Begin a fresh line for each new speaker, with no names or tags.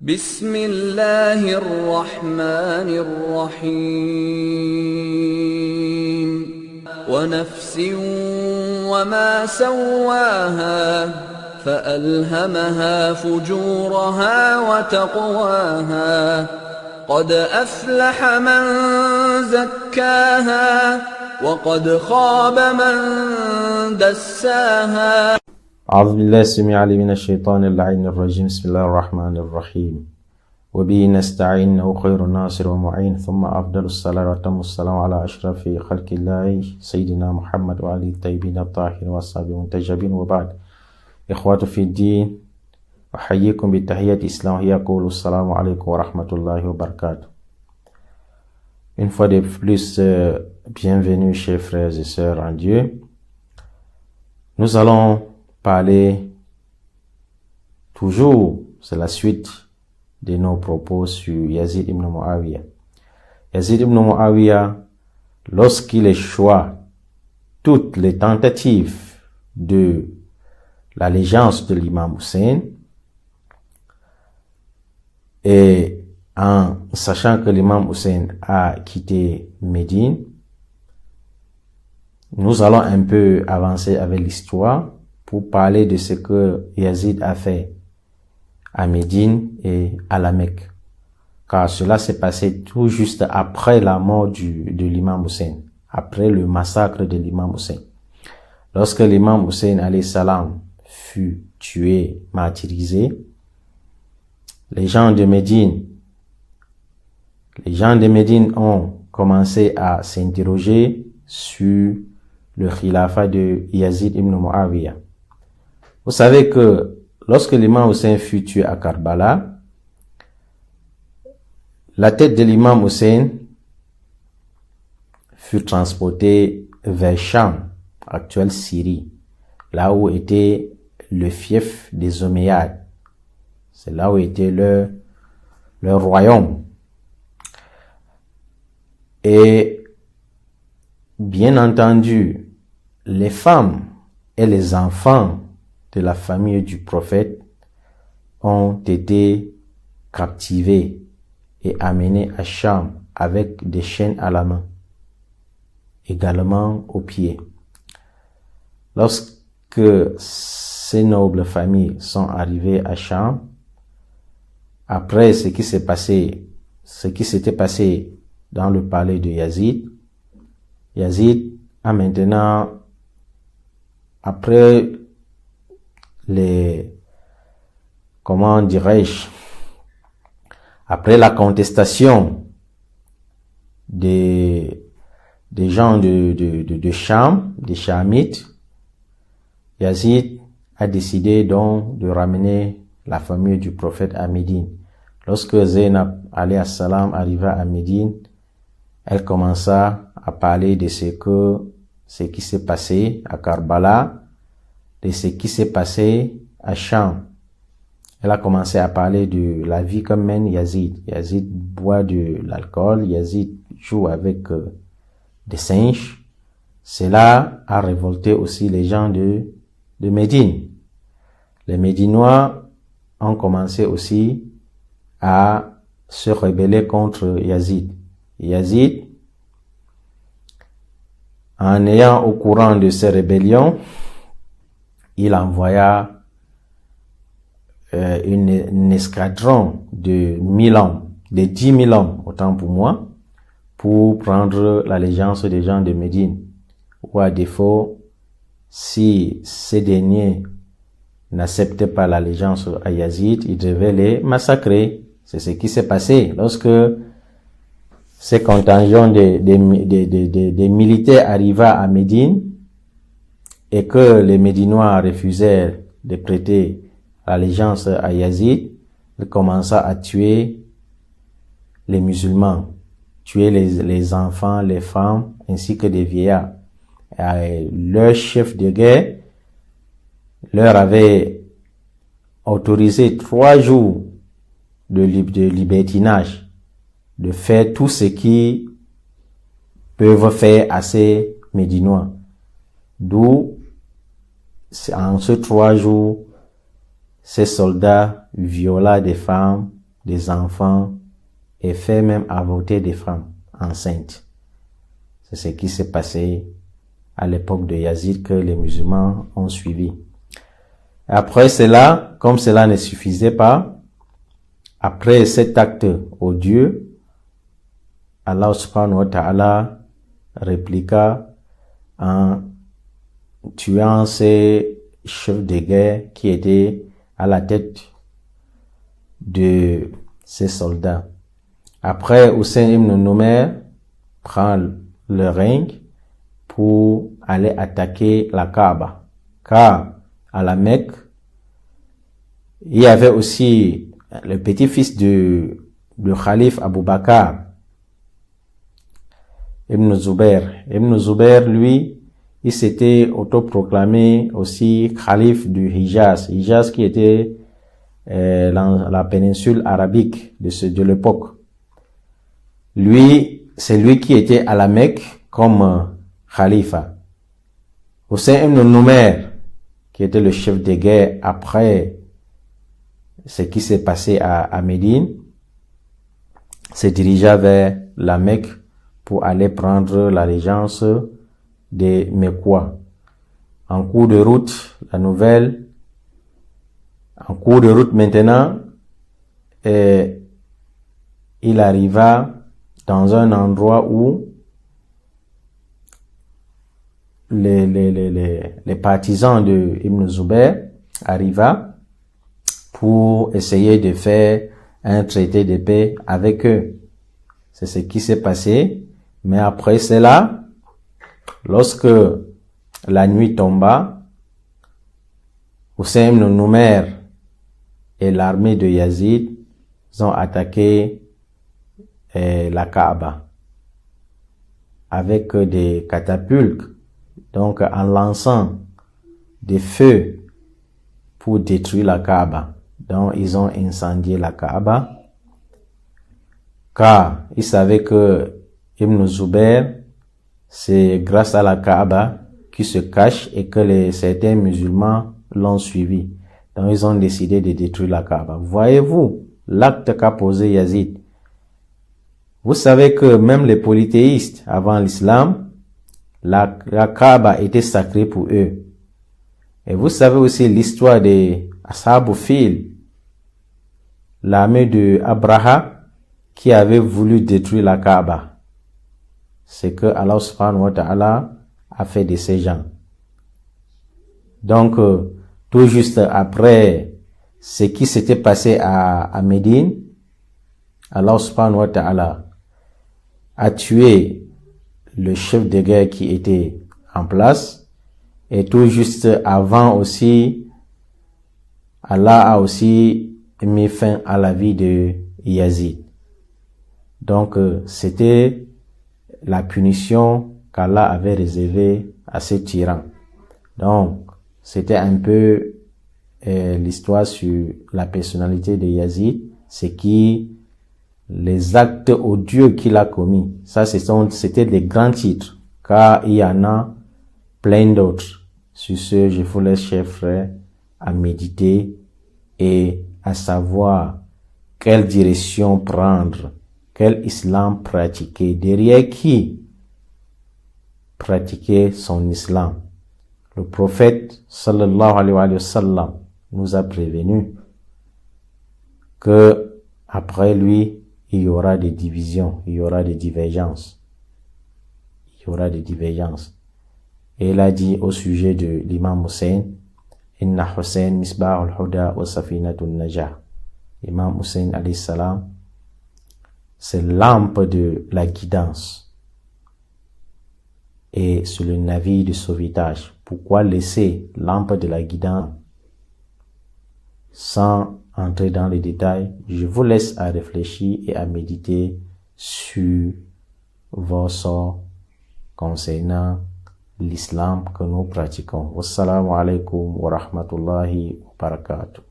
بسم الله الرحمن الرحيم ونفس وما سواها فألهمها فجورها وتقواها قد أفلح من زكاها وقد خاب من دساها.
أعوذ بالله السميع العليم من الشيطان اللعين الرجيم. بسم الله الرحمن الرحيم. وبه نستعين إنه خير الناصر ومعين، ثم أفضل الصلاة وأتم السلام على أشرف خلق الله سيدنا محمد وعلي الطيبين الطاهرين وأصحابه المنتجبين، وبعد. إخوة في الدين، أحييكم بالتحية الإسلامية، يقول السلام عليكم ورحمة الله وبركاته. Une fois de plus, bienvenue chers frères et sœurs en Dieu. Nous allons parler toujours, c'est la suite de nos propos sur Yazid ibn Muawiyah. Yazid ibn Muawiyah, lorsqu'il échoua toutes les tentatives de l'allégeance de l'imam Hussein, et en sachant que l'imam Hussein a quitté Médine, nous allons un peu avancer avec l'histoire pour parler de ce que Yazid a fait à Médine et à la Mecque. Car cela s'est passé tout juste après la mort de l'imam Hussein, après le massacre de l'imam Hussein. Lorsque l'imam Hussein alayhi salam fut tué, martyrisé, les gens de Médine ont commencé à s'interroger sur le khilafat de Yazid ibn Muawiyah. Vous savez que lorsque l'imam Hussein fut tué à Karbala, la tête de l'imam Hussein fut transportée vers Cham, actuelle Syrie, là où était le fief des Omeyyades. C'est là où était leur royaume. Et bien entendu, les femmes et les enfants de la famille du prophète ont été captivés et amenés à Cham avec des chaînes à la main, également aux pieds. Lorsque ces nobles familles sont arrivées à Cham, après ce qui s'était passé dans le palais de Yazid, Yazid a maintenant, après après la contestation des gens de Cham, des Chamites, Yazid a décidé donc de ramener la famille du prophète à Médine. Lorsque Zainab alayhi salam arriva à Médine, elle commença à parler de ce qui s'est passé à Karbala, de ce qui s'est passé à Cham. Elle a commencé à parler de la vie que mène Yazid. Yazid boit de l'alcool, Yazid joue avec des singes. Cela a révolté aussi les gens de Médine. Les Médinois ont commencé aussi à se rebeller contre Yazid. Yazid, en ayant au courant de ces rébellions, il envoya un escadron de 1000 hommes, de 10 000 hommes, autant pour moi, pour prendre l'allégeance des gens de Médine. Ou à défaut, si ces derniers n'acceptaient pas l'allégeance à Yazid, ils devaient les massacrer. C'est ce qui s'est passé lorsque ces contingents des militaires arriva à Médine et que les Médinois refusèrent de prêter l'allégeance à Yazid. Il commença à tuer les musulmans, tuer les enfants, les femmes, ainsi que des vieillards. Et leur chef de guerre leur avait autorisé 3 jours de libertinage, de faire tout ce qu'ils peuvent faire à ces Médinois. D'où, en ces 3 jours, ces soldats viola des femmes, des enfants et fait même avorter des femmes enceintes. C'est ce qui s'est passé à l'époque de Yazid que les musulmans ont suivi. Après cela, comme cela ne suffisait pas, après cet acte odieux, Allah subhanahu wa ta'ala répliqua en tuant ces chefs de guerre qui étaient à la tête de ces soldats. Après, Hussein ibn Numayr prend le règne pour aller attaquer la Kaaba. Car à la Mecque, il y avait aussi le petit-fils du calife Abu Bakr, Ibn Zubayr. Ibn Zubayr, lui, il s'était autoproclamé aussi calife du Hijaz. Hijaz qui était la péninsule arabique de l'époque. Lui, c'est lui qui était à la Mecque comme khalifa. Hussein ibn Numayr, qui était le chef de guerre après ce qui s'est passé à Médine, se dirigea vers la Mecque pour aller prendre la régence des Mecquois. En cours de route, maintenant, il arriva dans un endroit où les partisans de Ibn Zubayr arriva pour essayer de faire un traité de paix avec eux. C'est ce qui s'est passé. Mais après cela, lorsque la nuit tomba, Hussein ibn Numayr et l'armée de Yazid ont attaqué la Kaaba avec des catapultes, donc en lançant des feux pour détruire la Kaaba. Donc ils ont incendié la Kaaba, car ils savaient que Ibn Zubayr, c'est grâce à la Kaaba qui se cache et que certains musulmans l'ont suivi. Donc ils ont décidé de détruire la Kaaba. Voyez-vous l'acte qu'a posé Yazid. Vous savez que même les polythéistes avant l'islam, la Kaaba était sacrée pour eux. Et vous savez aussi l'histoire des Ashab al-Fil, l'armée de Abraha qui avait voulu détruire la Kaaba. C'est que Allah subhanahu wa ta'ala a fait de ces gens. Donc, tout juste après ce qui s'était passé à Médine, Allah subhanahu wa ta'ala a tué le chef de guerre qui était en place, et tout juste avant aussi, Allah a aussi mis fin à la vie de Yazid. Donc, c'était la punition qu'Allah avait réservée à ces tyrans. Donc, c'était un peu l'histoire sur la personnalité de Yazid, c'est les actes odieux qu'il a commis. Ça, c'était des grands titres, car il y en a plein d'autres. Sur ce, je vous laisse, chers frères, à méditer et à savoir quelle direction prendre, quel islam pratiquer, derrière qui pratiquer son islam. Le prophète, sallallahu alayhi wa sallam, nous a prévenu que après lui, il y aura des divisions, il y aura des divergences. Il y aura des divergences. Et il a dit au sujet de l'imam Hussein, Inna Hussein misbah al-huda wa safinatun najah. Imam Hussein alayhi salam, c'est lampe de la guidance et sur le navire de sauvetage. Pourquoi laisser lampe de la guidance? Sans entrer dans les détails, je vous laisse à réfléchir et à méditer sur vos sorts concernant l'islam que nous pratiquons. Wassalamu alaikum wa rahmatullahi wa barakatuh.